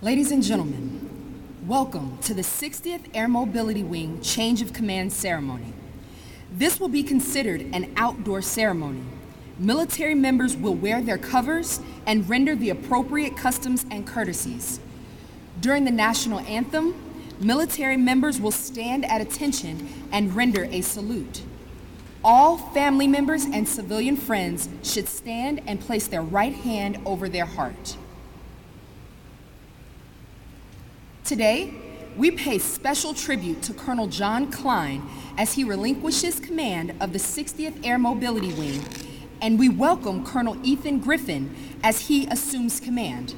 Ladies and gentlemen, welcome to the 60th Air Mobility Wing Change of Command Ceremony. This will be considered an outdoor ceremony. Military members will wear their covers and render the appropriate customs and courtesies. During the national anthem, military members will stand at attention and render a salute. All family members and civilian friends should stand and place their right hand over their heart. Today, we pay special tribute to Colonel John Klein as he relinquishes command of the 60th Air Mobility Wing, and we welcome Colonel Ethan Griffin as he assumes command.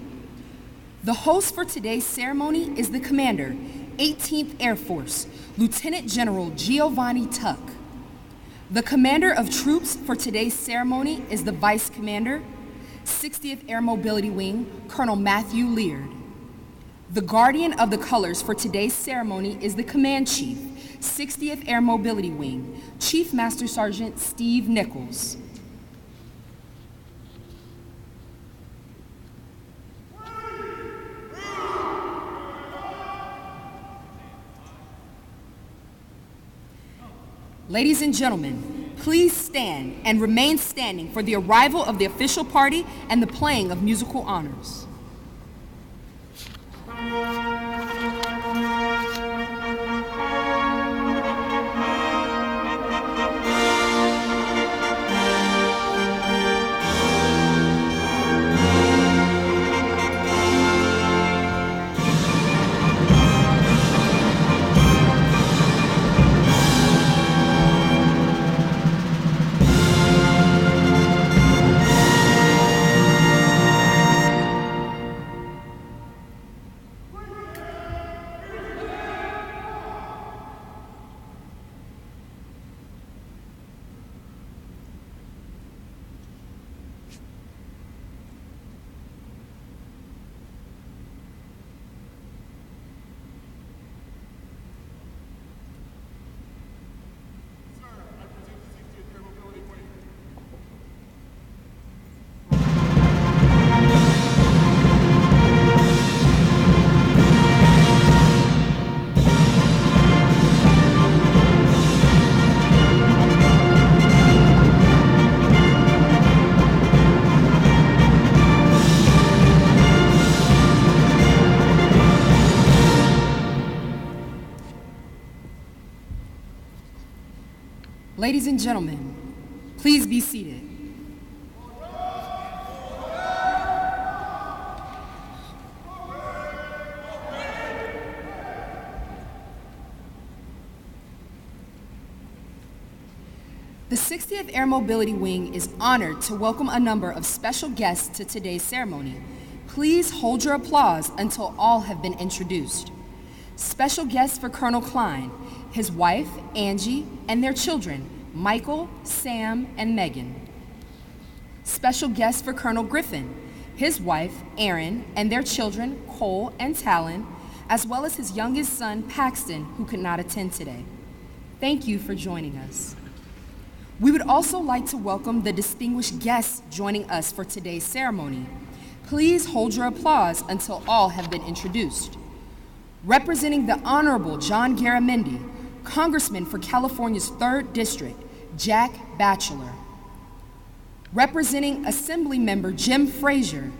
The host for today's ceremony is the commander, 18th Air Force, Lieutenant General Giovanni Tuck. The commander of troops for today's ceremony is the Vice Commander, 60th Air Mobility Wing, Colonel Matthew Leard. The guardian of the colors for today's ceremony is the Command Chief, 60th Air Mobility Wing, Chief Master Sergeant Steve Nichols. Ladies and gentlemen, please stand and remain standing for the arrival of the official party and the playing of musical honors. Ladies and gentlemen, please be seated. The 60th Air Mobility Wing is honored to welcome a number of special guests to today's ceremony. Please hold your applause until all have been introduced. Special guests for Colonel Klein, his wife, Angie, and their children, Michael, Sam, and Megan. Special guests for Colonel Griffin, his wife, Erin, and their children, Cole and Talon, as well as his youngest son, Paxton, who could not attend today. Thank you for joining us. We would also like to welcome the distinguished guests joining us for today's ceremony. Please hold your applause until all have been introduced. Representing the Honorable John Garamendi, Congressman for California's 3rd District, Jack Batchelor. Representing Assembly Member Jim Frazier,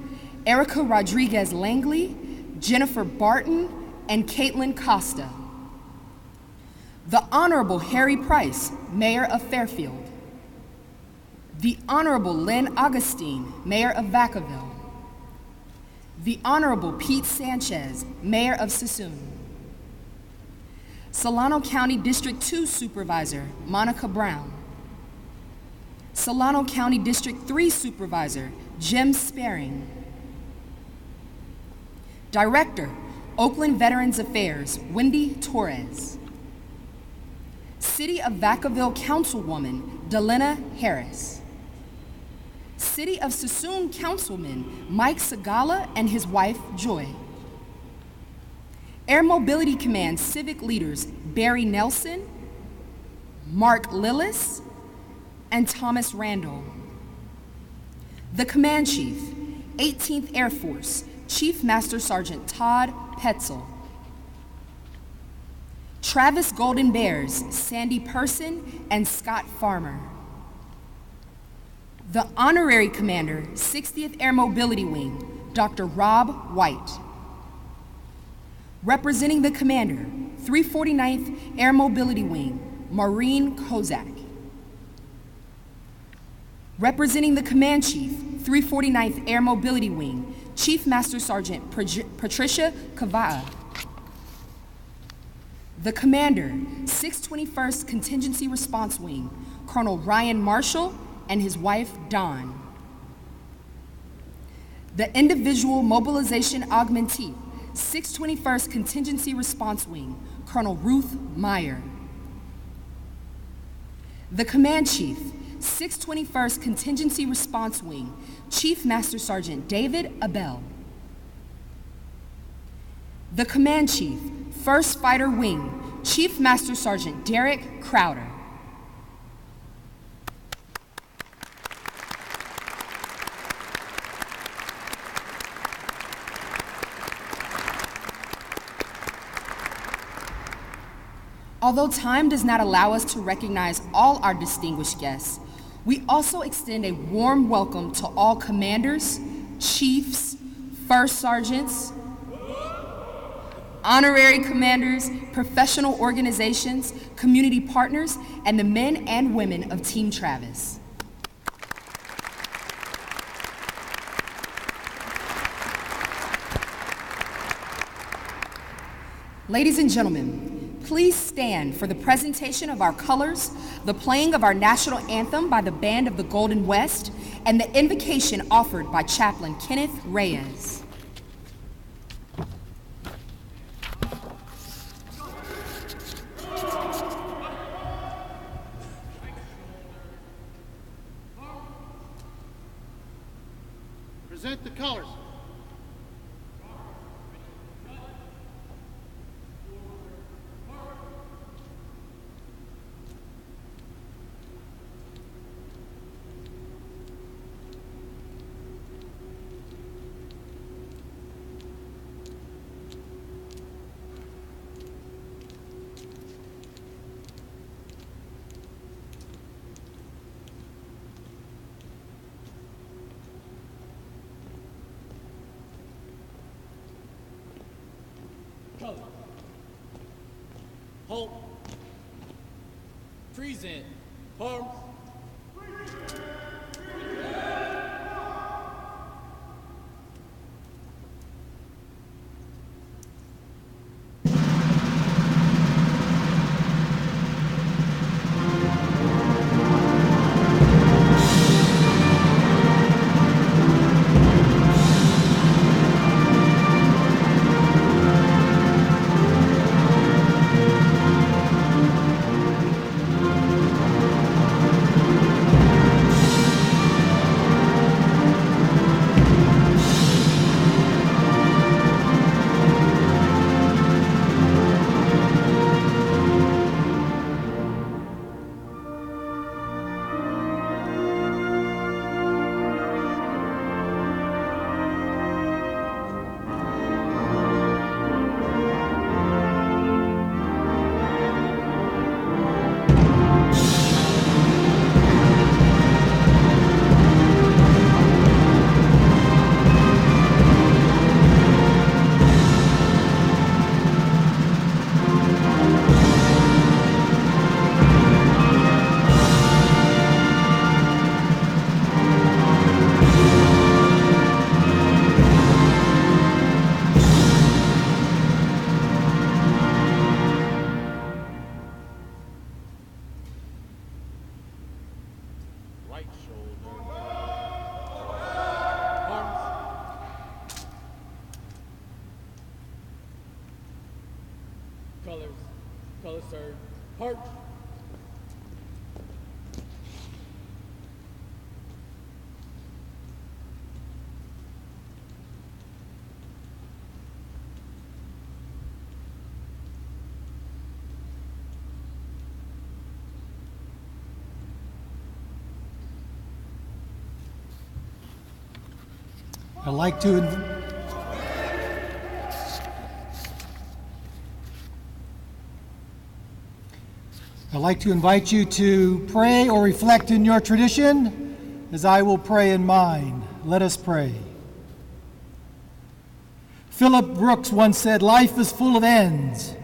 Erica Rodriguez Langley, Jennifer Barton, and Caitlin Costa. The Honorable Harry Price, Mayor of Fairfield. The Honorable Lynn Augustine, Mayor of Vacaville. The Honorable Pete Sanchez, Mayor of Sassoon. Solano County District 2 Supervisor, Monica Brown. Solano County District 3 Supervisor, Jim Sparing. Director, Oakland Veterans Affairs, Wendy Torres. City of Vacaville Councilwoman, Delena Harris. City of Sassoon Councilman, Mike Sagala and his wife, Joy. Air Mobility Command Civic Leaders, Barry Nelson, Mark Lillis, and Thomas Randall. The Command Chief, 18th Air Force, Chief Master Sergeant Todd Petzel. Travis Golden Bears, Sandy Person and Scott Farmer. The Honorary Commander, 60th Air Mobility Wing, Dr. Rob White. Representing the Commander, 349th Air Mobility Wing, Maureen Kozak. Representing the Command Chief, 349th Air Mobility Wing, Chief Master Sergeant Patricia Kava'a. The Commander, 621st Contingency Response Wing, Colonel Ryan Marshall and his wife, Dawn. The Individual Mobilization Augmentee, 621st Contingency Response Wing, Colonel Ruth Meyer. The Command Chief, 621st Contingency Response Wing, Chief Master Sergeant David Abell. The Command Chief, 1st Fighter Wing, Chief Master Sergeant Derek Crowder. Although time does not allow us to recognize all our distinguished guests, we also extend a warm welcome to all commanders, chiefs, first sergeants, honorary commanders, professional organizations, community partners, and the men and women of Team Travis. Ladies and gentlemen, please stand for the presentation of our colors, the playing of our national anthem by the Band of the Golden West, and the invocation offered by Chaplain Kenneth Reyes. Present the colors. Color. Halt. Present. Arms. Right shoulder. Arms. Colors. Color served. Heart. I'd like to I'd like to invite you to pray or reflect in your tradition as I will pray in mine. Let us pray. Philip Brooks once said, "Life is full of ends,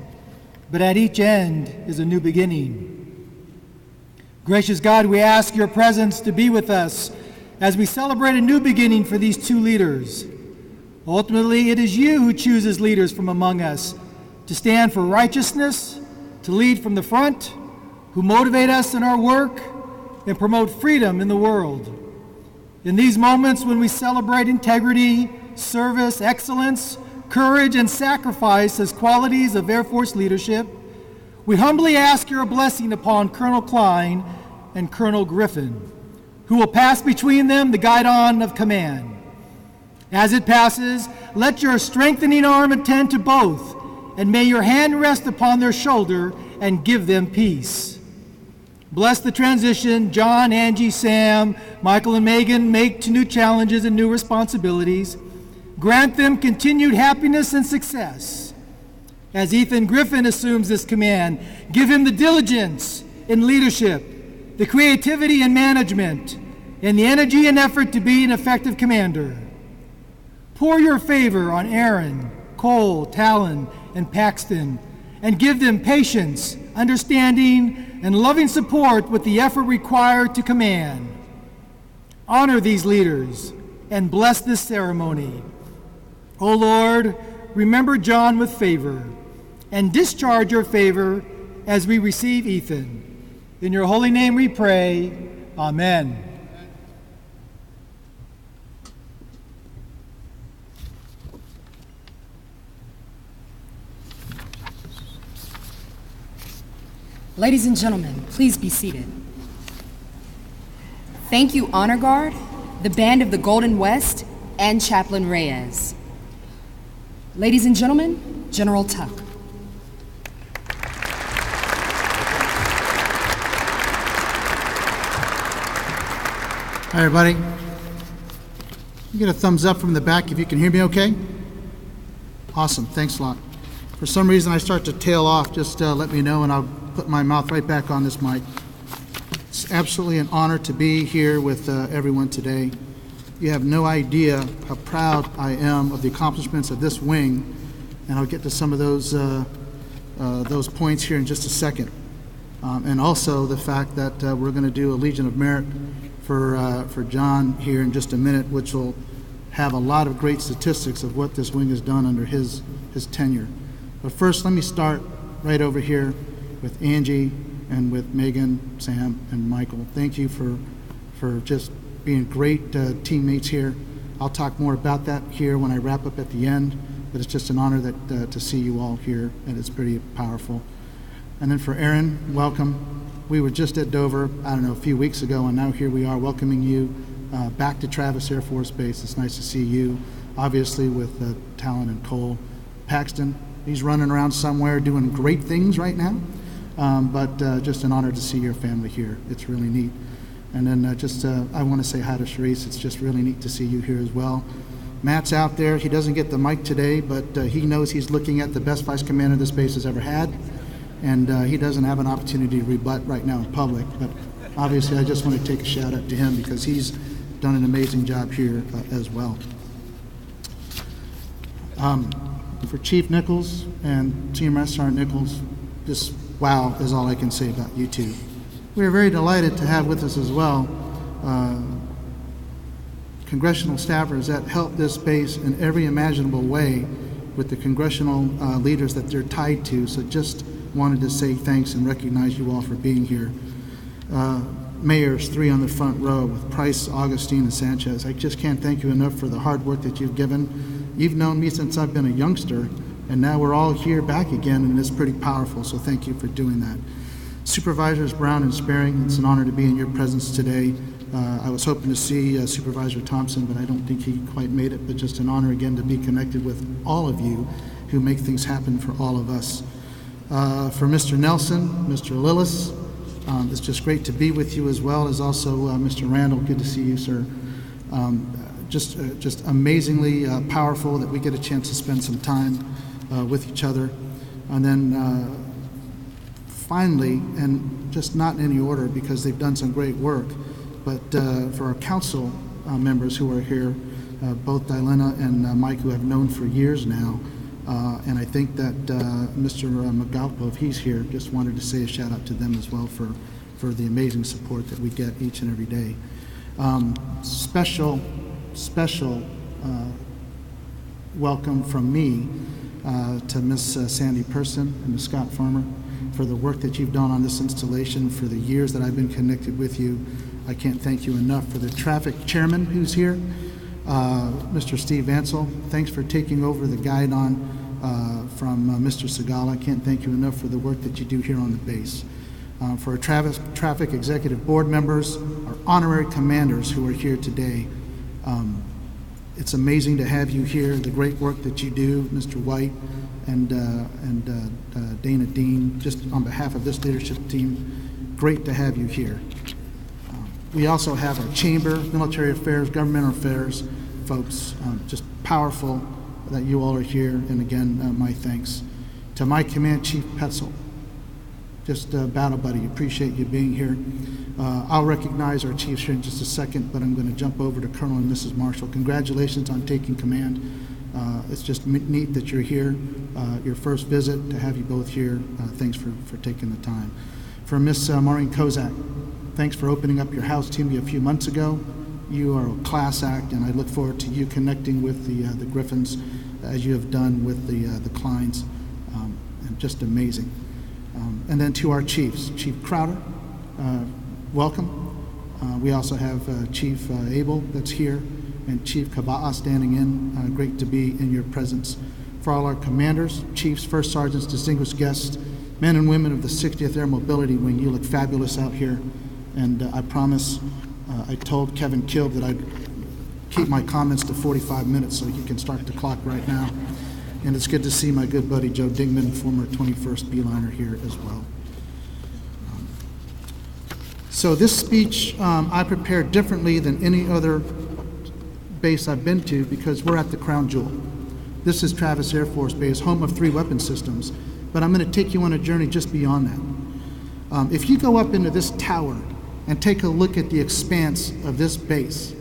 but at each end is a new beginning." Gracious God, we ask your presence to be with us as we celebrate a new beginning for these two leaders. Ultimately, it is you who chooses leaders from among us to stand for righteousness, to lead from the front, who motivate us in our work and promote freedom in the world. In these moments when we celebrate integrity, service, excellence, courage, and sacrifice as qualities of Air Force leadership, we humbly ask your blessing upon Colonel Klein and Colonel Griffin, who will pass between them the guidon of command. As it passes, let your strengthening arm attend to both, and may your hand rest upon their shoulder and give them peace. Bless the transition John, Angie, Sam, Michael, and Megan make to new challenges and new responsibilities. Grant them continued happiness and success. As Ethan Griffin assumes this command, give him the diligence in leadership, the creativity in management, and the energy and effort to be an effective commander. Pour your favor on Aaron, Cole, Talon, and Paxton, and give them patience, understanding, and loving support with the effort required to command. Honor these leaders and bless this ceremony. O Lord, remember John with favor, and discharge your favor as we receive Ethan. In your holy name we pray. Amen. Ladies and gentlemen, please be seated. Thank you, Honor Guard, the Band of the Golden West, and Chaplain Reyes. Ladies and gentlemen, General Tuck. Hi, everybody. You get a thumbs up from the back if you can hear me okay? Awesome, thanks a lot. For some reason I start to tail off, just let me know and I'll put my mouth right back on this mic. It's absolutely an honor to be here with everyone today. You have no idea how proud I am of the accomplishments of this wing, and I'll get to some of those points here in just a second. And also the fact that we're going to do a Legion of Merit for John here in just a minute, which will have a lot of great statistics of what this wing has done under his tenure. But first, let me start right over here with Angie and with Megan, Sam, and Michael. Thank you for just being great teammates here. I'll talk more about that here when I wrap up at the end, but it's just an honor that to see you all here, and it's pretty powerful. And then for Aaron, welcome. We were just at Dover, a few weeks ago, and now here we are welcoming you back to Travis Air Force Base. It's nice to see you, obviously with Talon and Cole. Paxton, he's running around somewhere doing great things right now, but just an honor to see your family here. It's really neat. And then I want to say hi to Sharice. It's just really neat to see you here as well. Matt's out there. He doesn't get the mic today, but he knows he's looking at the best vice commander this base has ever had, and he doesn't have an opportunity to rebut right now in public. But obviously, I just want to take a shout out to him because he's done an amazing job here as well. For Chief Nichols and Senior Master Sergeant Nichols, just wow is all I can say about you two. We are very delighted to have with us as well congressional staffers that help this base in every imaginable way with the congressional leaders that they're tied to. So just wanted to say thanks and recognize you all for being here. Mayors, 3 on the front row with Price, Augustine, and Sanchez. I just can't thank you enough for the hard work that you've given. You've known me since I've been a youngster, and now we're all here back again, and it's pretty powerful, so thank you for doing that. Supervisors Brown and Sparing, it's an honor to be in your presence today. I was hoping to see Supervisor Thompson, but I don't think he quite made it, but just an honor again to be connected with all of you who make things happen for all of us. For Mr. Nelson, Mr. Lillis, it's just great to be with you as well as also Mr. Randall. Good to see you, sir. Just amazingly powerful that we get a chance to spend some time with each other. And then finally, and just not in any order because they've done some great work, but for our council members who are here, both Dilena and Mike, who I've known for years now, and I think that Mr. Magalpo, if he's here, just wanted to say a shout out to them as well for the amazing support that we get each and every day. Special welcome from me to Miss Sandy Person and Ms. Scott Farmer for the work that you've done on this installation for the years that I've been connected with you. I can't thank you enough. For the traffic chairman who's here, Mr. Steve Ansel, thanks for taking over the guide-on from Mr. Segala. I can't thank you enough for the work that you do here on the base. For our traffic executive board members, our honorary commanders who are here today, it's amazing to have you here, the great work that you do, Mr. White and Dana Dean, just on behalf of this leadership team, great to have you here. We also have our chamber, military affairs, governmental affairs folks, just powerful that you all are here, and again, my thanks. To my command chief, Petzel, just battle buddy, appreciate you being here. I'll recognize our chiefs here in just a second, but I'm going to jump over to Colonel and Mrs. Marshall. Congratulations on taking command. It's just neat that you're here. Your first visit, to have you both here. Thanks for taking the time. For Miss Maureen Kozak, thanks for opening up your house to me a few months ago. You are a class act, and I look forward to you connecting with the Griffins as you have done with the Kleins. And just amazing. And then to our chiefs, Chief Crowder, welcome. We also have Chief Abel that's here, and Chief Kaba'a standing in. Great to be in your presence. For all our commanders, chiefs, first sergeants, distinguished guests, men and women of the 60th Air Mobility Wing, you look fabulous out here. And I promise, I told Kevin Kilb that I'd keep my comments to 45 minutes so he can start the clock right now. And it's good to see my good buddy Joe Dingman, former 21st Beeliner, here as well. So this speech I prepared differently than any other base I've been to because we're at the crown jewel. This is Travis Air Force Base, home of 3 weapon systems, but I'm going to take you on a journey just beyond that. If you go up into this tower and take a look at the expanse of this base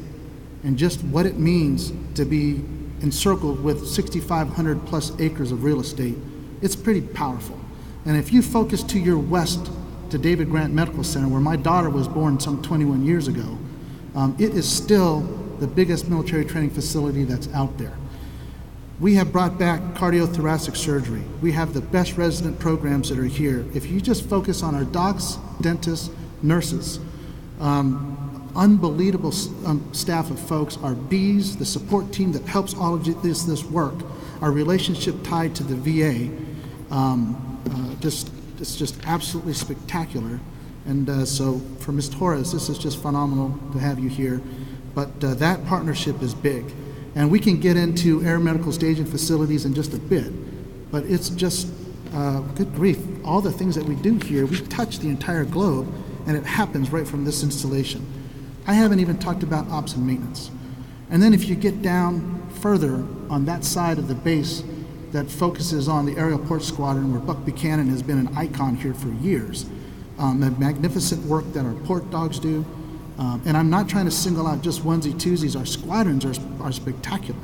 and just what it means to be encircled with 6,500 plus acres of real estate, it's pretty powerful. And if you focus to your west to David Grant Medical Center, where my daughter was born some 21 years ago, it is still the biggest military training facility that's out there. We have brought back cardiothoracic surgery. We have the best resident programs that are here. If you just focus on our docs, dentists, nurses, unbelievable staff of folks, our bees, the support team that helps all of this work, our relationship tied to the VA, it's just absolutely spectacular. And so for Ms. Torres, this is just phenomenal to have you here. But that partnership is big. And we can get into air medical staging facilities in just a bit, but it's just, good grief, all the things that we do here, we touch the entire globe, and it happens right from this installation. I haven't even talked about ops and maintenance. And then if you get down further on that side of the base that focuses on the aerial port squadron, where Buck Buchanan has been an icon here for years, the magnificent work that our port dogs do, and I'm not trying to single out just onesie-twosies, our squadrons are spectacular.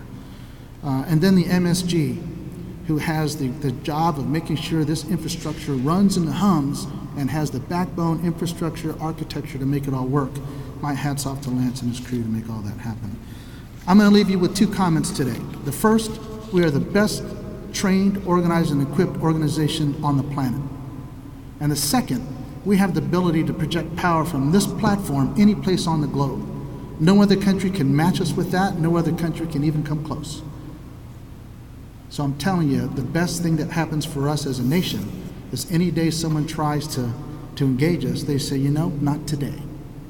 And then the MSG, who has the job of making sure this infrastructure runs and hums and has the backbone infrastructure architecture to make it all work. My hat's off to Lance and his crew to make all that happen. I'm going to leave you with 2 comments today. The first, we are the best trained, organized, and equipped organization on the planet. And the second, we have the ability to project power from this platform any place on the globe. No other country can match us with that. No other country can even come close. So I'm telling you, the best thing that happens for us as a nation is any day someone tries to engage us, they say, you know, not today.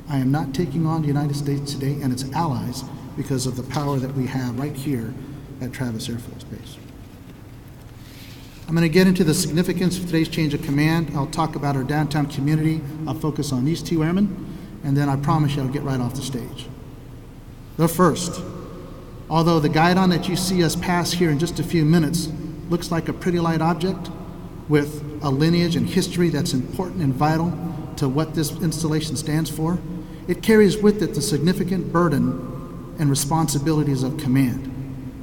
I am not taking on the United States today and its allies because of the power that we have right here at Travis Air Force Base. I'm going to get into the significance of today's change of command. I'll talk about our downtown community. I'll focus on these 2 airmen, and then I promise you I'll get right off the stage. The first, although the guidon that you see us pass here in just a few minutes looks like a pretty light object, with a lineage and history that's important and vital to what this installation stands for. It carries with it the significant burden and responsibilities of command.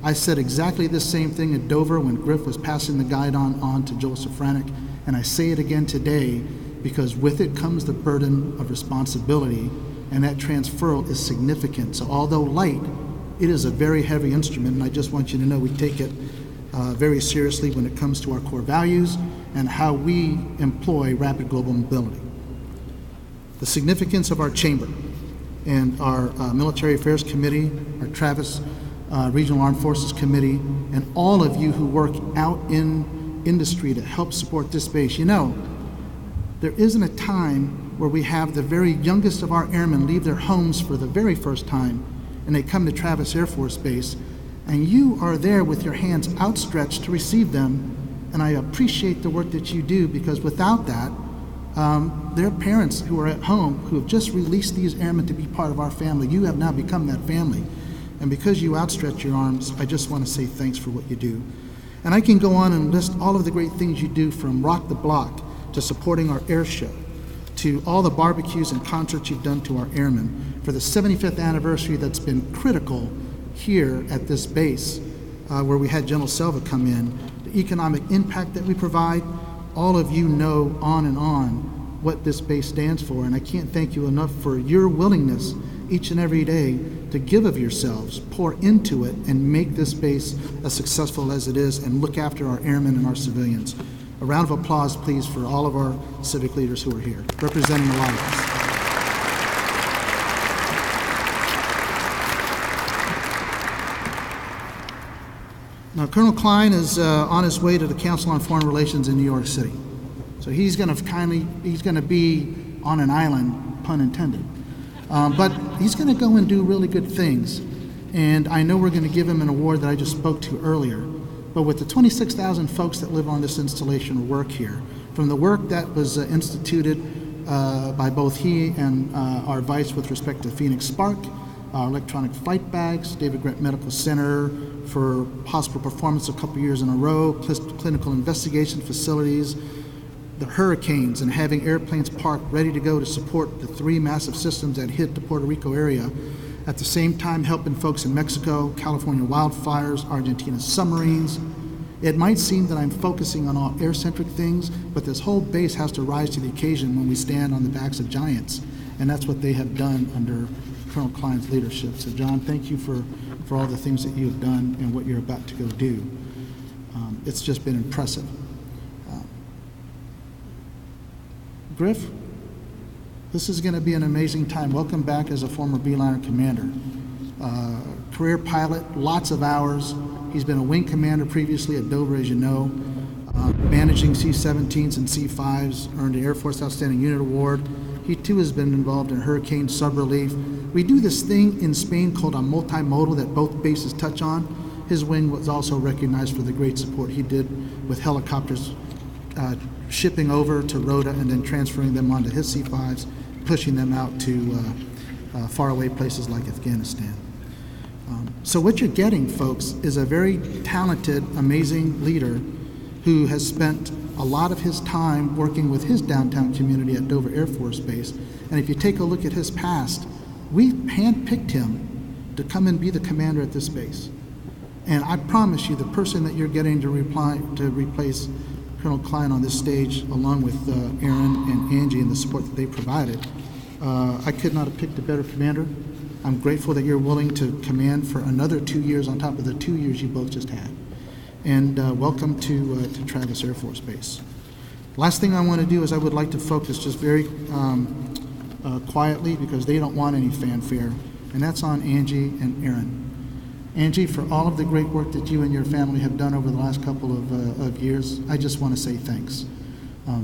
I said exactly the same thing at Dover when Griff was passing the guide on to Joel Safranek, and I say it again today because with it comes the burden of responsibility, and that transferal is significant. So although light, it is a very heavy instrument, and I just want you to know we take it very seriously when it comes to our core values and how we employ rapid global mobility. The significance of our chamber and our Military Affairs Committee, our Travis Regional Armed Forces Committee, and all of you who work out in industry to help support this base. You know, there isn't a time where we have the very youngest of our airmen leave their homes for the very first time and they come to Travis Air Force Base, and you are there with your hands outstretched to receive them, and I appreciate the work that you do, because without that, their parents who are at home who have just released these airmen to be part of our family, you have now become that family. And because you outstretch your arms, I just want to say thanks for what you do. And I can go on and list all of the great things you do, from Rock the Block to supporting our air show, to all the barbecues and concerts you've done to our airmen, for the 75th anniversary that's been critical here at this base, where we had General Selva come in, the economic impact that we provide. All of you know on and on what this base stands for, and I can't thank you enough for your willingness each and every day to give of yourselves, pour into it, and make this base as successful as it is, and look after our airmen and our civilians. A round of applause, please, for all of our civic leaders who are here, representing a lot of us. Now, Colonel Klein is on his way to the Council on Foreign Relations in New York City. So he's going to be on an island, pun intended. But he's going to go and do really good things. And I know we're going to give him an award that I just spoke to earlier. But with the 26,000 folks that live on this installation or work here, from the work that was instituted by both he and our vice with respect to Phoenix Spark, our electronic flight bags, David Grant Medical Center for hospital performance a couple years in a row, clinical investigation facilities, the hurricanes, and having airplanes parked ready to go to support the 3 massive systems that hit the Puerto Rico area. At the same time, helping folks in Mexico, California wildfires, Argentina's submarines. It might seem that I'm focusing on all air-centric things, but this whole base has to rise to the occasion when we stand on the backs of giants, and that's what they have done under Colonel Klein's leadership. So John, thank you for all the things that you have done and what you're about to go do. It's just been impressive. Griff, this is going to be an amazing time. Welcome back as a former B-Liner commander. Career pilot, lots of hours. He's been a wing commander previously at Dover, as you know, managing C-17s and C-5s, earned the Air Force Outstanding Unit Award. He too has been involved in hurricane subrelief. We do this thing in Spain called a multimodal that both bases touch on. His wing was also recognized for the great support he did with helicopters, shipping over to Rota and then transferring them onto his C-5s, pushing them out to faraway places like Afghanistan. So what you're getting, folks, is a very talented, amazing leader who has spent a lot of his time working with his downtown community at Dover Air Force Base. And if you take a look at his past, we handpicked him to come and be the commander at this base. And I promise you, the person that you're getting to replace Colonel Klein on this stage, along with Aaron and Angie and the support that they provided, I could not have picked a better commander. I'm grateful that you're willing to command for another 2 years on top of the 2 years you both just had. And welcome to Travis Air Force Base. Last thing I want to do is I would like to focus just very quietly, because they don't want any fanfare, and that's on Angie and Aaron. Angie, for all of the great work that you and your family have done over the last couple of years, I just want to say thanks.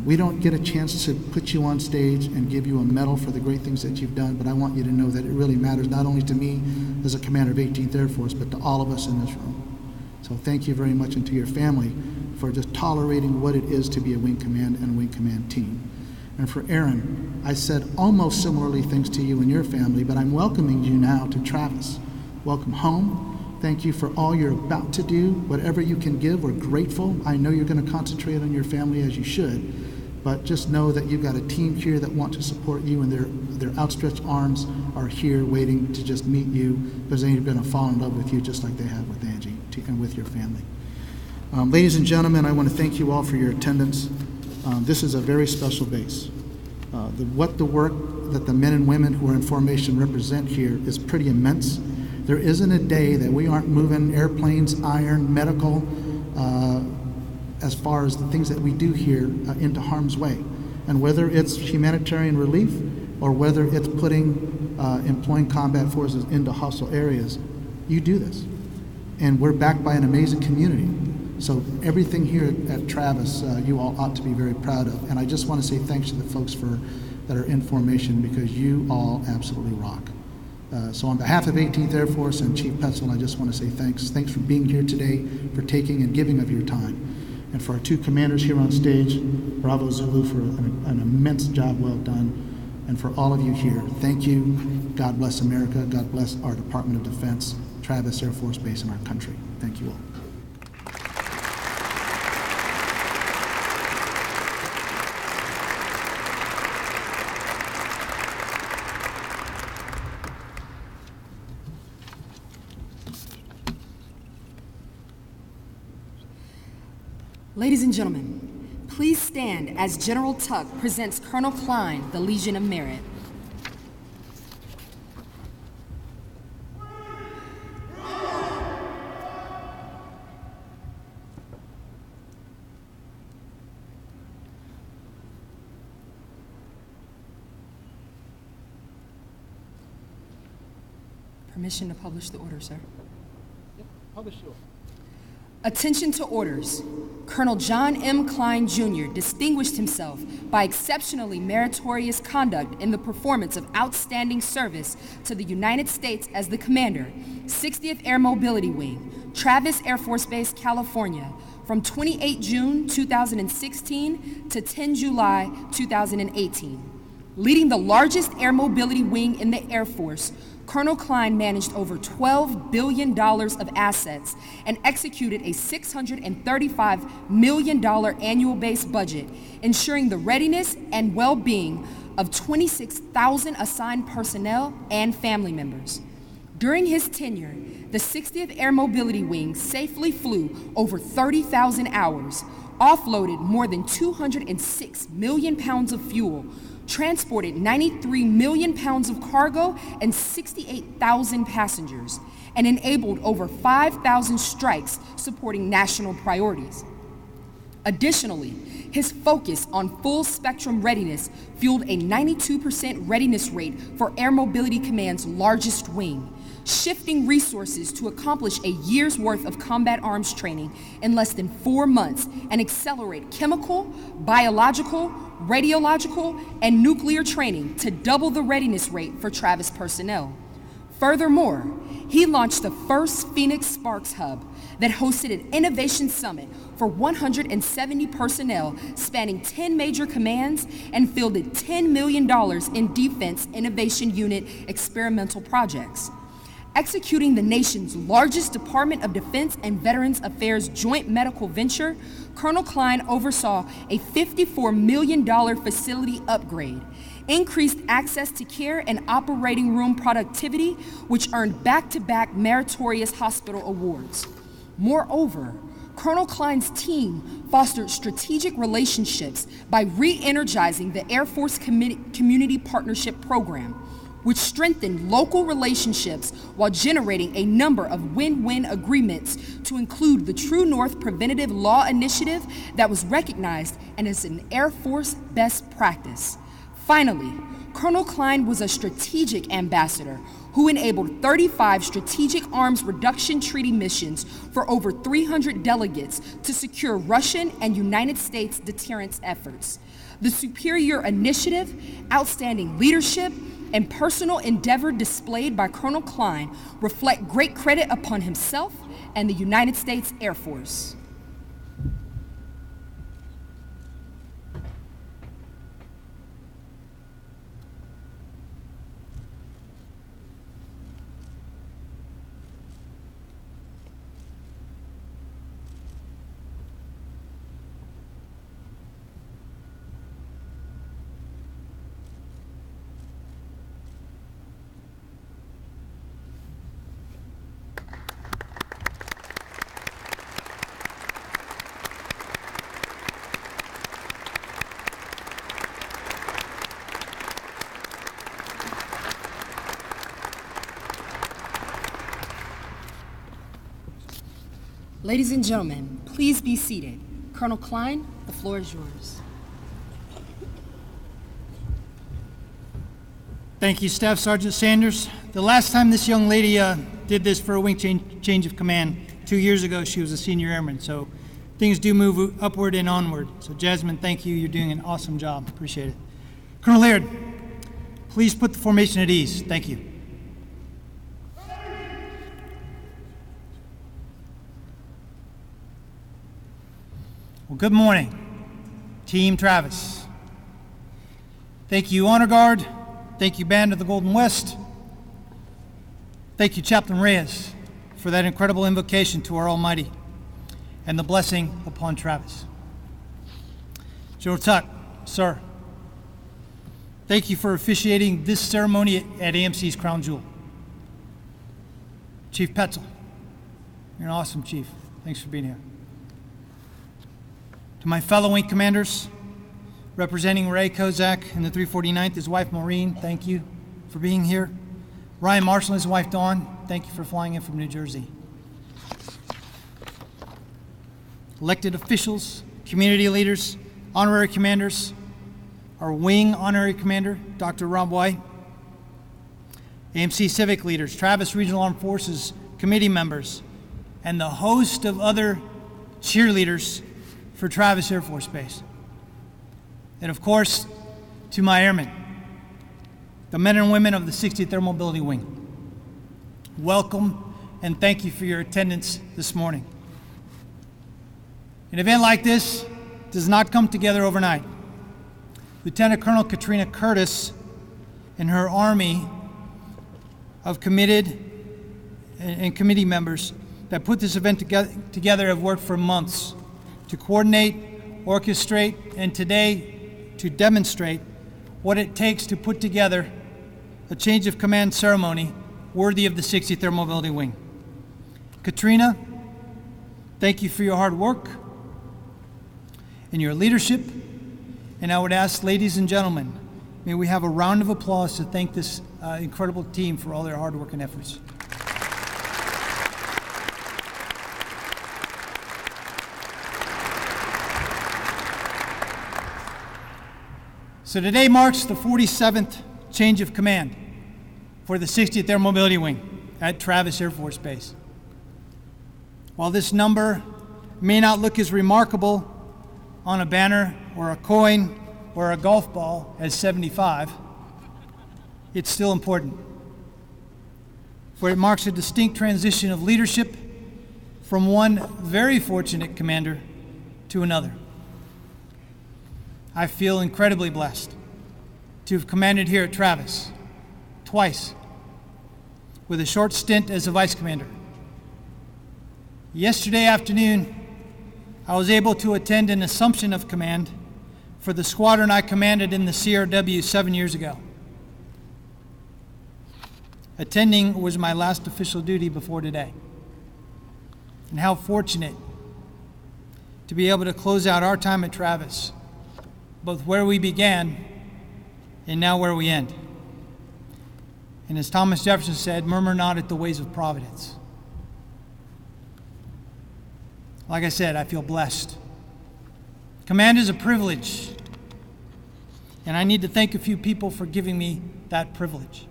We don't get a chance to put you on stage and give you a medal for the great things that you've done, but I want you to know that it really matters, not only to me as a commander of 18th Air Force, but to all of us in this room. So thank you very much, and to your family for just tolerating what it is to be a wing command and a wing command team. And for Aaron, I said almost similarly things to you and your family, but I'm welcoming you now to Travis. Welcome home. Thank you for all you're about to do. Whatever you can give, we're grateful. I know you're going to concentrate on your family as you should, but just know that you've got a team here that want to support you, and their outstretched arms are here waiting to just meet you, because they're going to fall in love with you just like they have with Angie and with your family. Ladies and gentlemen, I want to thank you all for your attendance. This is a very special base. The work that the men and women who are in formation represent here is pretty immense. There isn't a day that we aren't moving airplanes, iron, medical, as far as the things that we do here into harm's way. And whether it's humanitarian relief or whether it's employing combat forces into hostile areas, you do this. And we're backed by an amazing community. So everything here at Travis, you all ought to be very proud of. And I just want to say thanks to the folks that are in formation, because you all absolutely rock. So on behalf of 18th Air Force and Chief Petzel, I just want to say thanks. Thanks for being here today, for taking and giving of your time. And for our two commanders here on stage, Bravo Zulu, for an immense job well done. And for all of you here, thank you. God bless America. God bless our Department of Defense, Travis Air Force Base, and our country. Thank you all. Ladies and gentlemen, please stand as General Tuck presents Colonel Klein the Legion of Merit. Permission to publish the order, sir. Yep, publish your. Attention to orders. Colonel John M. Klein, Jr. distinguished himself by exceptionally meritorious conduct in the performance of outstanding service to the United States as the commander, 60th Air Mobility Wing, Travis Air Force Base, California, from 28 June 2016 to 10 July 2018. Leading the largest air mobility wing in the Air Force, Colonel Klein managed over $12 billion of assets and executed a $635 million annual base budget, ensuring the readiness and well-being of 26,000 assigned personnel and family members. During his tenure, the 60th Air Mobility Wing safely flew over 30,000 hours, offloaded more than 206 million pounds of fuel, transported 93 million pounds of cargo and 68,000 passengers, and enabled over 5,000 strikes supporting national priorities. Additionally, his focus on full-spectrum readiness fueled a 92% readiness rate for Air Mobility Command's largest wing, shifting resources to accomplish a year's worth of combat arms training in less than 4 months and accelerate chemical, biological, radiological, and nuclear training to double the readiness rate for Travis personnel. Furthermore, he launched the first Phoenix Sparks Hub that hosted an innovation summit for 170 personnel spanning 10 major commands and fielded $10 million in Defense Innovation Unit experimental projects. Executing the nation's largest Department of Defense and Veterans Affairs joint medical venture, Colonel Klein oversaw a $54 million facility upgrade, increased access to care and operating room productivity, which earned back-to-back meritorious hospital awards. Moreover, Colonel Klein's team fostered strategic relationships by re-energizing the Air Force Community Partnership Program, which strengthened local relationships while generating a number of win-win agreements to include the True North Preventative Law Initiative that was recognized and is an Air Force best practice. Finally, Colonel Klein was a strategic ambassador who enabled 35 strategic arms reduction treaty missions for over 300 delegates to secure Russian and United States deterrence efforts. The superior initiative, outstanding leadership, and personal endeavor displayed by Colonel Klein reflect great credit upon himself and the United States Air Force. Ladies and gentlemen, please be seated. Colonel Klein, the floor is yours. Thank you, Staff Sergeant Sanders. The last time this young lady did this for a wing change of command, 2 years ago, she was a senior airman, so things do move upward and onward. So Jasmine, thank you. You're doing an awesome job. Appreciate it. Colonel Laird, please put the formation at ease. Thank you. Well, good morning, Team Travis. Thank you, Honor Guard. Thank you, Band of the Golden West. Thank you, Chaplain Reyes, for that incredible invocation to our Almighty and the blessing upon Travis. General Tuck, sir, thank you for officiating this ceremony at AMC's Crown Jewel. Chief Petzel, you're an awesome chief. Thanks for being here. To my fellow wing commanders, representing Ray Kozak in the 349th, his wife Maureen, thank you for being here. Ryan Marshall and his wife Dawn, thank you for flying in from New Jersey. Elected officials, community leaders, honorary commanders, our wing honorary commander, Dr. Rob White, AMC civic leaders, Travis Regional Armed Forces committee members, and the host of other cheerleaders for Travis Air Force Base. And of course, to my airmen, the men and women of the 60th Air Mobility Wing, welcome and thank you for your attendance this morning. An event like this does not come together overnight. Lieutenant Colonel Katrina Curtis and her army of committed and committee members that put this event together have worked for months to coordinate, orchestrate, and today to demonstrate what it takes to put together a change of command ceremony worthy of the 60th Air Mobility Wing. Katrina, thank you for your hard work and your leadership, and I would ask, ladies and gentlemen, may we have a round of applause to thank this incredible team for all their hard work and efforts. So today marks the 47th change of command for the 60th Air Mobility Wing at Travis Air Force Base. While this number may not look as remarkable on a banner or a coin or a golf ball as 75, it's still important, for it marks a distinct transition of leadership from one very fortunate commander to another. I feel incredibly blessed to have commanded here at Travis twice, with a short stint as a vice commander. Yesterday afternoon, I was able to attend an assumption of command for the squadron I commanded in the CRW 7 years ago. Attending was my last official duty before today. And how fortunate to be able to close out our time at Travis, both where we began and now where we end. And as Thomas Jefferson said, murmur not at the ways of providence. Like I said, I feel blessed. Command is a privilege, and I need to thank a few people for giving me that privilege.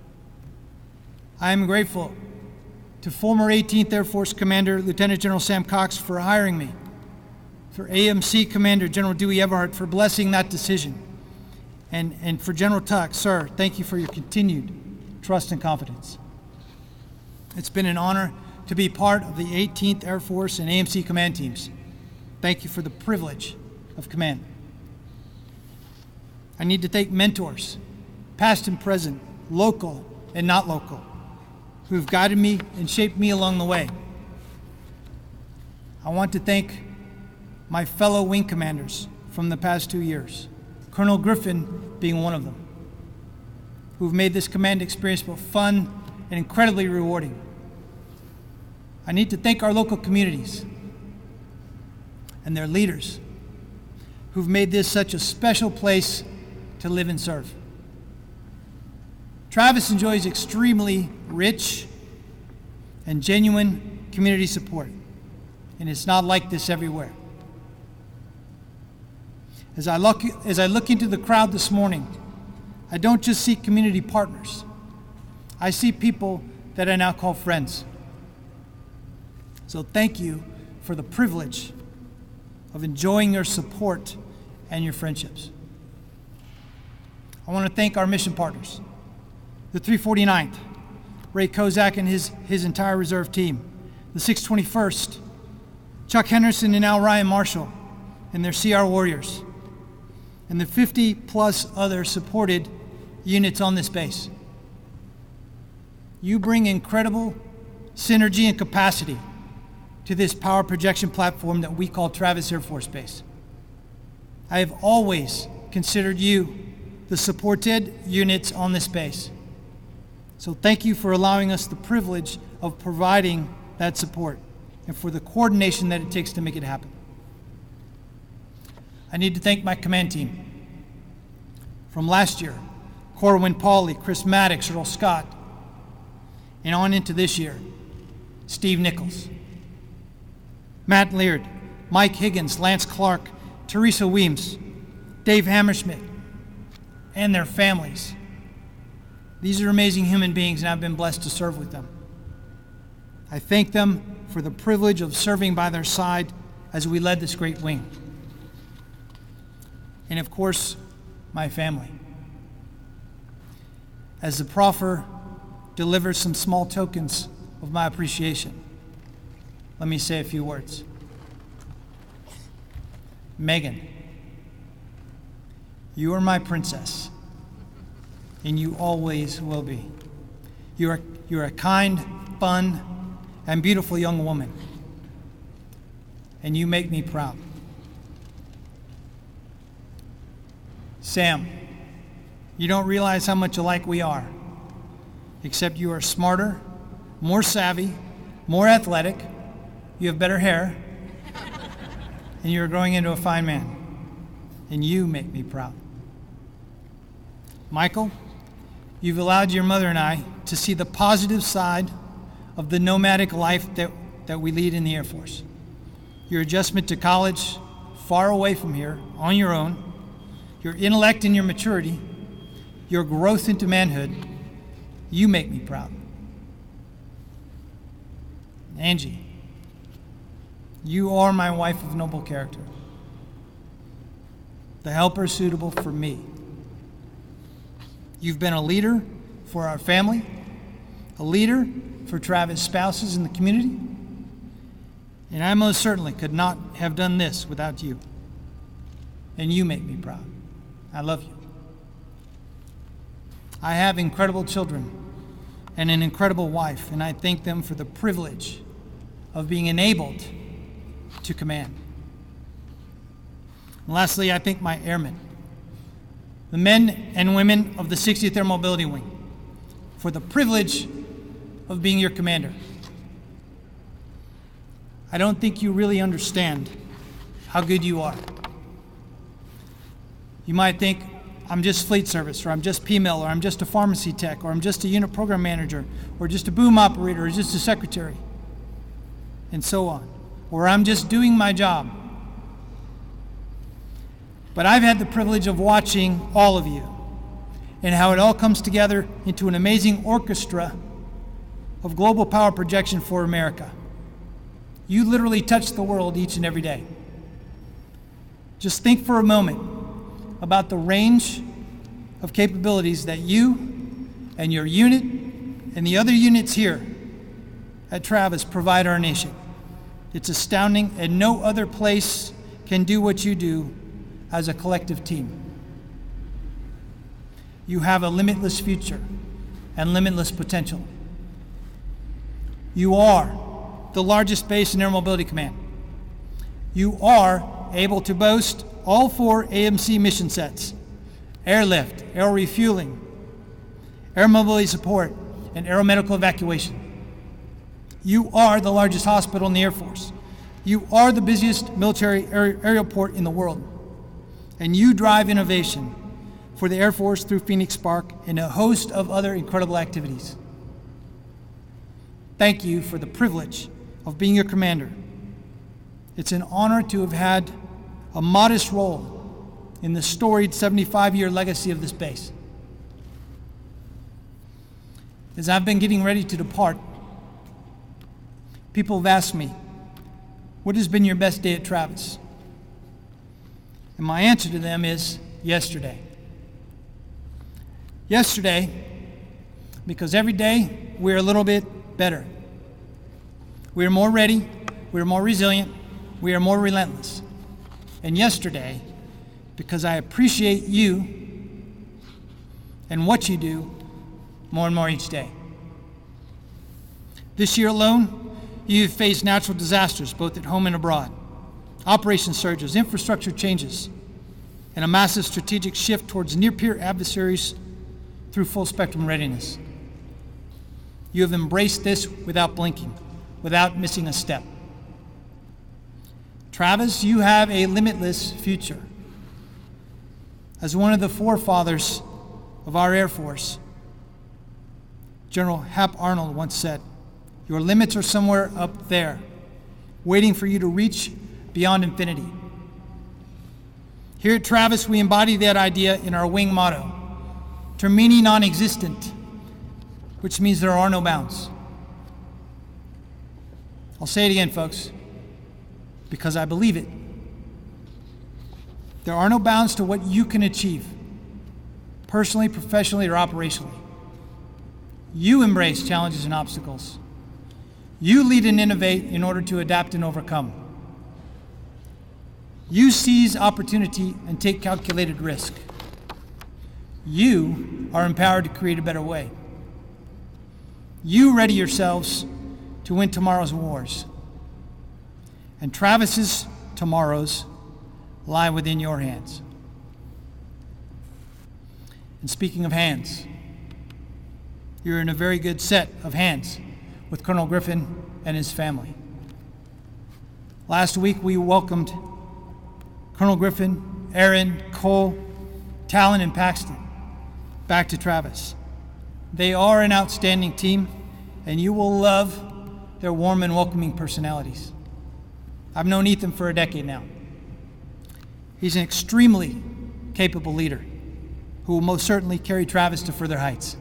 I am grateful to former 18th Air Force Commander Lieutenant General Sam Cox for hiring me, for AMC Commander General Dewey Everhart for blessing that decision, and for General Tuck, sir, thank you for your continued trust and confidence. It's been an honor to be part of the 18th Air Force and AMC command teams. Thank you for the privilege of command. I need to thank mentors, past and present, local and not local, who've guided me and shaped me along the way. I want to thank my fellow wing commanders from the past 2 years, Colonel Griffin being one of them, who've made this command experience both fun and incredibly rewarding. I need to thank our local communities and their leaders who've made this such a special place to live and serve. Travis enjoys extremely rich and genuine community support, and it's not like this everywhere. As I look into the crowd this morning, I don't just see community partners. I see people that I now call friends. So thank you for the privilege of enjoying your support and your friendships. I want to thank our mission partners, the 349th, Ray Kozak and his entire reserve team, the 621st, Chuck Henderson and Al Ryan Marshall and their CR Warriors, and the 50-plus other supported units on this base. You bring incredible synergy and capacity to this power projection platform that we call Travis Air Force Base. I have always considered you the supported units on this base. So thank you for allowing us the privilege of providing that support and for the coordination that it takes to make it happen. I need to thank my command team. From last year, Corwin Pauley, Chris Maddox, Earl Scott, and on into this year, Steve Nichols, Matt Leard, Mike Higgins, Lance Clark, Teresa Weems, Dave Hammerschmidt, and their families. These are amazing human beings, and I've been blessed to serve with them. I thank them for the privilege of serving by their side as we led this great wing. And of course, my family. As the proffer delivers some small tokens of my appreciation, let me say a few words. Megan, you are my princess, and you always will be. You're a kind, fun, and beautiful young woman, and you make me proud. Sam, you don't realize how much alike we are, except you are smarter, more savvy, more athletic, you have better hair, and you're growing into a fine man, and you make me proud. Michael, you've allowed your mother and I to see the positive side of the nomadic life that we lead in the Air Force. Your adjustment to college, far away from here, on your own, your intellect and your maturity, your growth into manhood, you make me proud. Angie, you are my wife of noble character, the helper suitable for me. You've been a leader for our family, a leader for Travis' spouses in the community, and I most certainly could not have done this without you. And you make me proud. I love you. I have incredible children and an incredible wife, and I thank them for the privilege of being enabled to command. And lastly, I thank my airmen, the men and women of the 60th Air Mobility Wing, for the privilege of being your commander. I don't think you really understand how good you are. You might think, I'm just fleet service, or I'm just PMIL, or I'm just a pharmacy tech, or I'm just a unit program manager, or just a boom operator, or just a secretary, and so on. Or I'm just doing my job. But I've had the privilege of watching all of you and how it all comes together into an amazing orchestra of global power projection for America. You literally touch the world each and every day. Just think for a moment about the range of capabilities that you and your unit and the other units here at Travis provide our nation. It's astounding, and no other place can do what you do as a collective team. You have a limitless future and limitless potential. You are the largest base in Air Mobility Command. You are able to boast all 4 AMC mission sets: airlift, air refueling, air mobility support, and aeromedical evacuation. You are the largest hospital in the Air Force. You are the busiest military airport in the world. And you drive innovation for the Air Force through Phoenix Spark and a host of other incredible activities. Thank you for the privilege of being your commander. It's an honor to have had a modest role in the storied 75-year legacy of this base. As I've been getting ready to depart, people have asked me, what has been your best day at Travis? And my answer to them is yesterday. Yesterday, because every day we're a little bit better. We are more ready, we are more resilient, we are more relentless. And yesterday, because I appreciate you and what you do more and more each day. This year alone, you've faced natural disasters, both at home and abroad, operation surges, infrastructure changes, and a massive strategic shift towards near-peer adversaries through full-spectrum readiness. You have embraced this without blinking, without missing a step. Travis, you have a limitless future. As one of the forefathers of our Air Force, General Hap Arnold once said, your limits are somewhere up there, waiting for you to reach beyond infinity. Here at Travis, we embody that idea in our wing motto, termini non-existent, which means there are no bounds. I'll say it again, folks, because I believe it. There are no bounds to what you can achieve, personally, professionally, or operationally. You embrace challenges and obstacles. You lead and innovate in order to adapt and overcome. You seize opportunity and take calculated risk. You are empowered to create a better way. You ready yourselves to win tomorrow's wars. And Travis's tomorrows lie within your hands. And speaking of hands, you're in a very good set of hands with Colonel Griffin and his family. Last week we welcomed Colonel Griffin, Aaron, Cole, Talon, and Paxton back to Travis. They are an outstanding team, and you will love their warm and welcoming personalities. I've known Ethan for a decade now. He's an extremely capable leader who will most certainly carry Travis to further heights.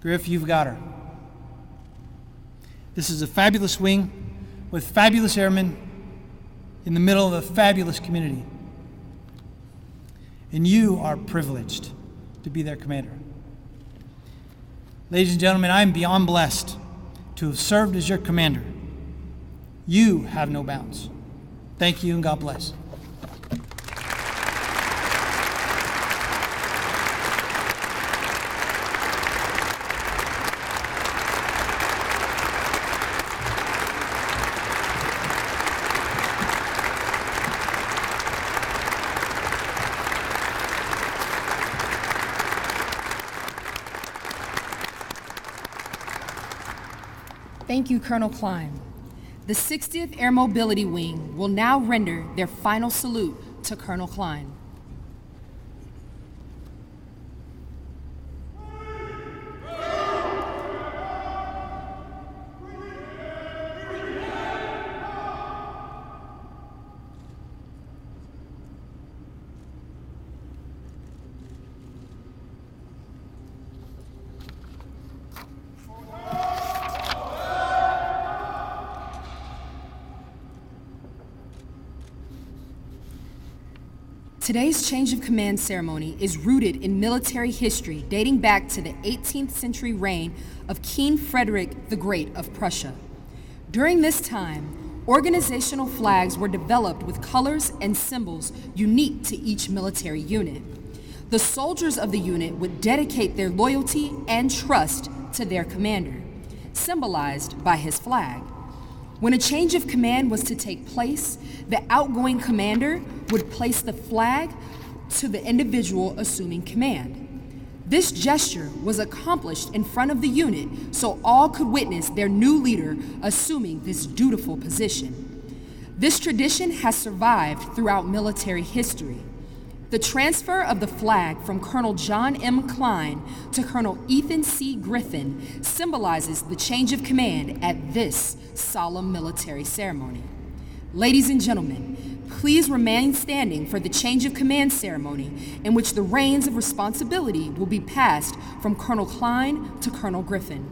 Griff, you've got her. This is a fabulous wing with fabulous airmen in the middle of a fabulous community. And you are privileged to be their commander. Ladies and gentlemen, I am beyond blessed to have served as your commander. You have no bounds. Thank you and God bless. Thank you, Colonel Klein. The 60th Air Mobility Wing will now render their final salute to Colonel Klein. Today's change of command ceremony is rooted in military history dating back to the 18th century reign of King Frederick the Great of Prussia. During this time, organizational flags were developed with colors and symbols unique to each military unit. The soldiers of the unit would dedicate their loyalty and trust to their commander, symbolized by his flag. When a change of command was to take place, the outgoing commander would place the flag to the individual assuming command. This gesture was accomplished in front of the unit so all could witness their new leader assuming this dutiful position. This tradition has survived throughout military history. The transfer of the flag from Colonel John M. Klein to Colonel Ethan C. Griffin symbolizes the change of command at this solemn military ceremony. Ladies and gentlemen, please remain standing for the change of command ceremony in which the reins of responsibility will be passed from Colonel Klein to Colonel Griffin.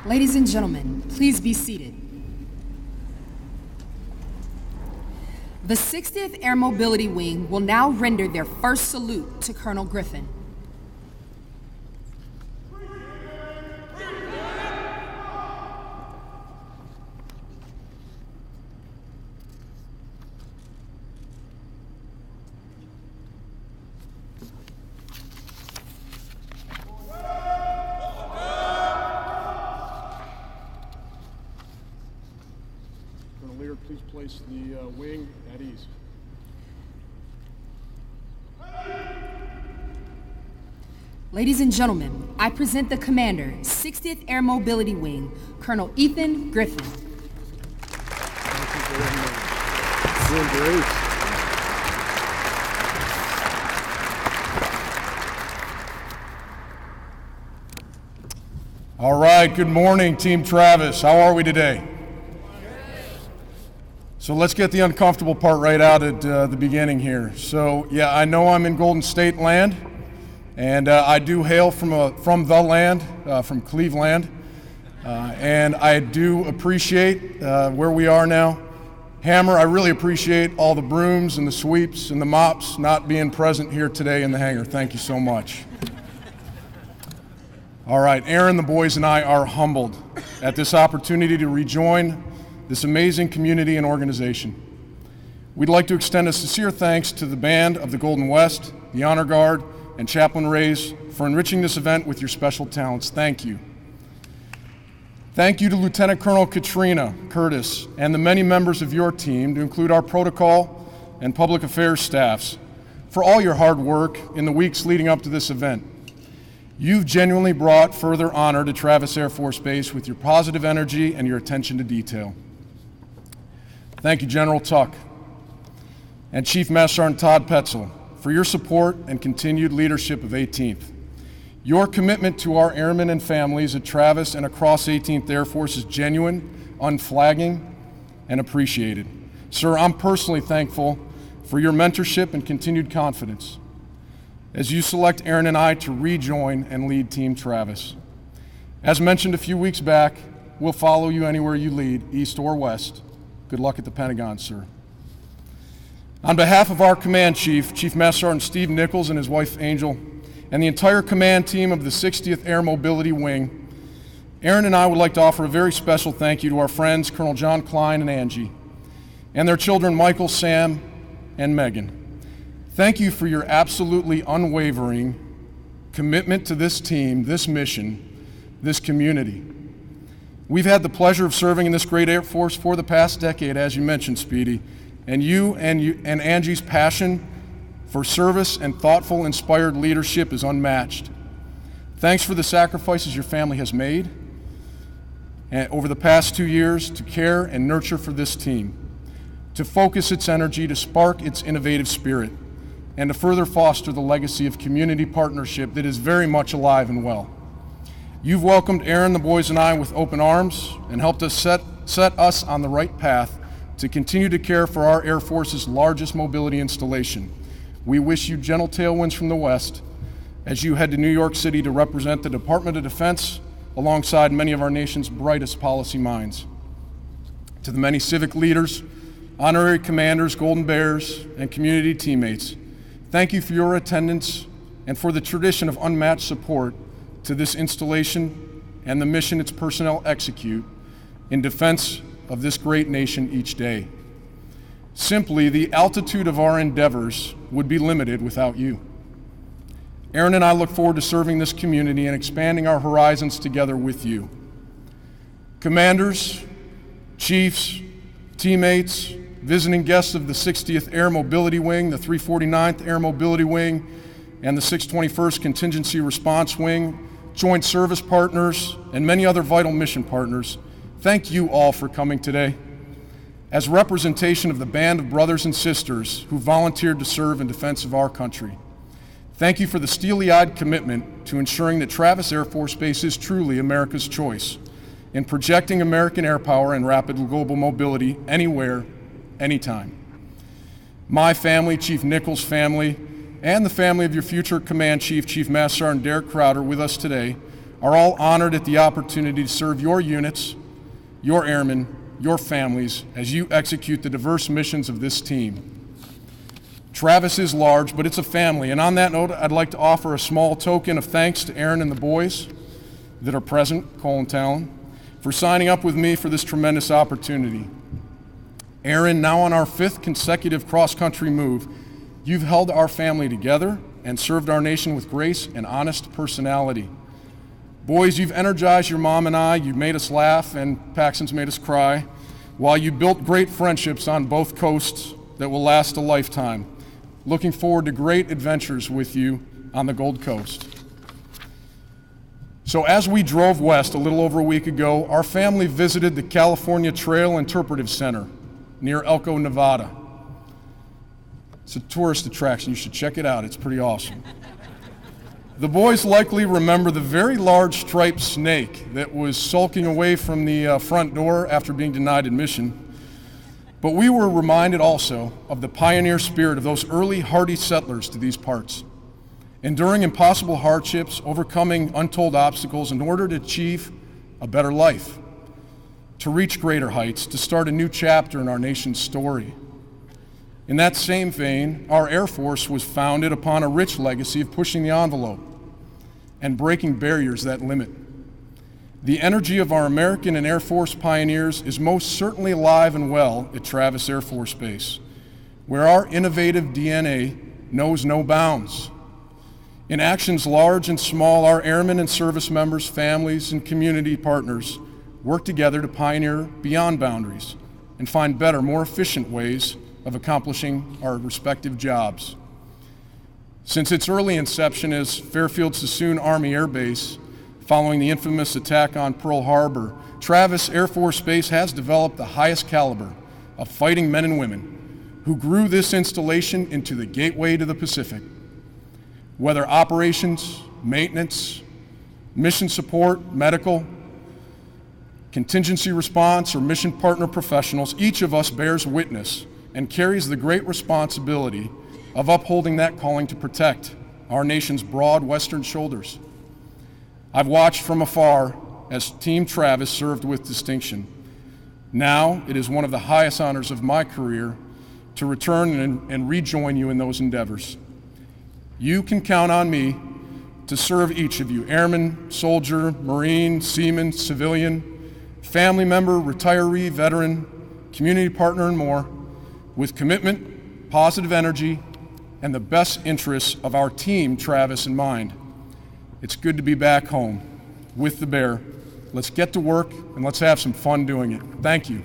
Ladies and gentlemen, please be seated. The 60th Air Mobility Wing will now render their first salute to Colonel Griffin. Please place the wing at ease. Ladies and gentlemen, I present the Commander, 60th Air Mobility Wing, Colonel Ethan Griffin. Thank you very much. Doing great. All right, good morning, Team Travis. How are we today? So let's get the uncomfortable part right out at the beginning here. So yeah, I know I'm in Golden State land, and I do hail from the land, from Cleveland, and I do appreciate where we are now. Hammer, I really appreciate all the brooms and the sweeps and the mops not being present here today in the hangar. Thank you so much. All right, Aaron, the boys, and I are humbled at this opportunity to rejoin this amazing community and organization. We'd like to extend a sincere thanks to the band of the Golden West, the Honor Guard, and Chaplain Rays for enriching this event with your special talents. Thank you. Thank you to Lieutenant Colonel Katrina Curtis and the many members of your team, to include our protocol and public affairs staffs, for all your hard work in the weeks leading up to this event. You've genuinely brought further honor to Travis Air Force Base with your positive energy and your attention to detail. Thank you, General Tuck and Chief Master Sergeant Todd Petzel, for your support and continued leadership of 18th. Your commitment to our airmen and families at Travis and across 18th Air Force is genuine, unflagging, and appreciated. Sir, I'm personally thankful for your mentorship and continued confidence as you select Aaron and I to rejoin and lead Team Travis. As mentioned a few weeks back, we'll follow you anywhere you lead, east or west. Good luck at the Pentagon, sir. On behalf of our command chief, Chief Master Sergeant Steve Nichols and his wife Angel, and the entire command team of the 60th Air Mobility Wing, Aaron and I would like to offer a very special thank you to our friends Colonel John Klein and Angie, and their children Michael, Sam, and Megan. Thank you for your absolutely unwavering commitment to this team, this mission, this community. We've had the pleasure of serving in this great Air Force for the past decade, as you mentioned, Speedy, and you and Angie's passion for service and thoughtful, inspired leadership is unmatched. Thanks for the sacrifices your family has made over the past 2 years to care and nurture for this team, to focus its energy, to spark its innovative spirit, and to further foster the legacy of community partnership that is very much alive and well. You've welcomed Aaron, the boys, and I with open arms and helped us set us on the right path to continue to care for our Air Force's largest mobility installation. We wish you gentle tailwinds from the west as you head to New York City to represent the Department of Defense alongside many of our nation's brightest policy minds. To the many civic leaders, honorary commanders, Golden Bears, and community teammates, thank you for your attendance and for the tradition of unmatched support to this installation and the mission its personnel execute in defense of this great nation each day. Simply, the altitude of our endeavors would be limited without you. Aaron and I look forward to serving this community and expanding our horizons together with you. Commanders, chiefs, teammates, visiting guests of the 60th Air Mobility Wing, the 349th Air Mobility Wing, and the 621st Contingency Response Wing, joint service partners, and many other vital mission partners, thank you all for coming today. As representation of the band of brothers and sisters who volunteered to serve in defense of our country, thank you for the steely-eyed commitment to ensuring that Travis Air Force Base is truly America's choice in projecting American air power and rapid global mobility anywhere, anytime. My family, Chief Nichols' family, and the family of your future Command Chief, Chief Master Sergeant Derek Crowder, with us today, are all honored at the opportunity to serve your units, your airmen, your families, as you execute the diverse missions of this team. Travis is large, but it's a family, and on that note, I'd like to offer a small token of thanks to Aaron and the boys that are present, Cole and Talon, for signing up with me for this tremendous opportunity. Aaron, now on our 5th consecutive cross-country move, you've held our family together and served our nation with grace and honest personality. Boys, you've energized your mom and I, you've made us laugh, and Paxton's made us cry, while you built great friendships on both coasts that will last a lifetime. Looking forward to great adventures with you on the Gold Coast. So as we drove west a little over a week ago, our family visited the California Trail Interpretive Center near Elko, Nevada. It's a tourist attraction. You should check it out. It's pretty awesome. The boys likely remember the very large striped snake that was sulking away from the front door after being denied admission. But we were reminded also of the pioneer spirit of those early hardy settlers to these parts, enduring impossible hardships, overcoming untold obstacles in order to achieve a better life, to reach greater heights, to start a new chapter in our nation's story. In that same vein, our Air Force was founded upon a rich legacy of pushing the envelope and breaking barriers that limit. The energy of our American and Air Force pioneers is most certainly alive and well at Travis Air Force Base, where our innovative DNA knows no bounds. In actions large and small, our airmen and service members, families, and community partners work together to pioneer beyond boundaries and find better, more efficient ways of accomplishing our respective jobs. Since its early inception as Fairfield Sassoon Army Air Base, following the infamous attack on Pearl Harbor, Travis Air Force Base has developed the highest caliber of fighting men and women who grew this installation into the gateway to the Pacific. Whether operations, maintenance, mission support, medical, contingency response, or mission partner professionals, each of us bears witness and carries the great responsibility of upholding that calling to protect our nation's broad western shoulders. I've watched from afar as Team Travis served with distinction. Now it is one of the highest honors of my career to return and rejoin you in those endeavors. You can count on me to serve each of you, airman, soldier, Marine, seaman, civilian, family member, retiree, veteran, community partner, and more, with commitment, positive energy, and the best interests of our team, Travis, in mind. It's good to be back home with the Bear. Let's get to work and let's have some fun doing it. Thank you.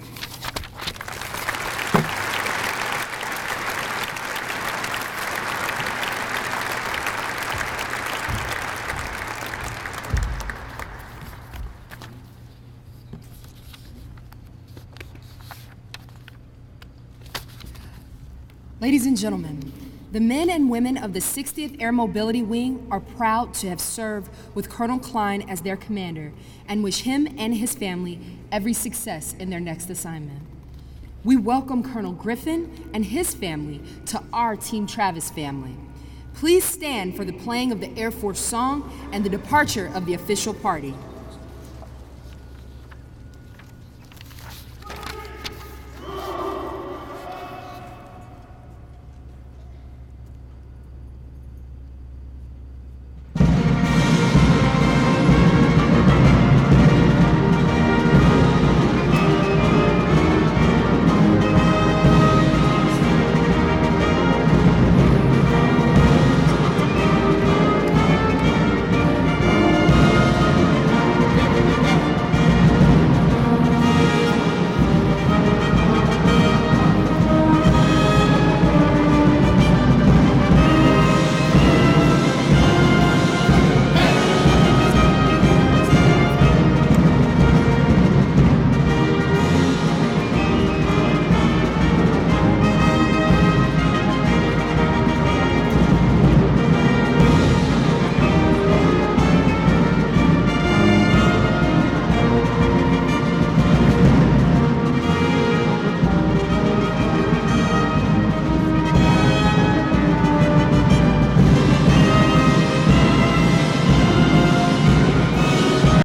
Ladies and gentlemen, the men and women of the 60th Air Mobility Wing are proud to have served with Colonel Klein as their commander and wish him and his family every success in their next assignment. We welcome Colonel Griffin and his family to our Team Travis family. Please stand for the playing of the Air Force song and the departure of the official party.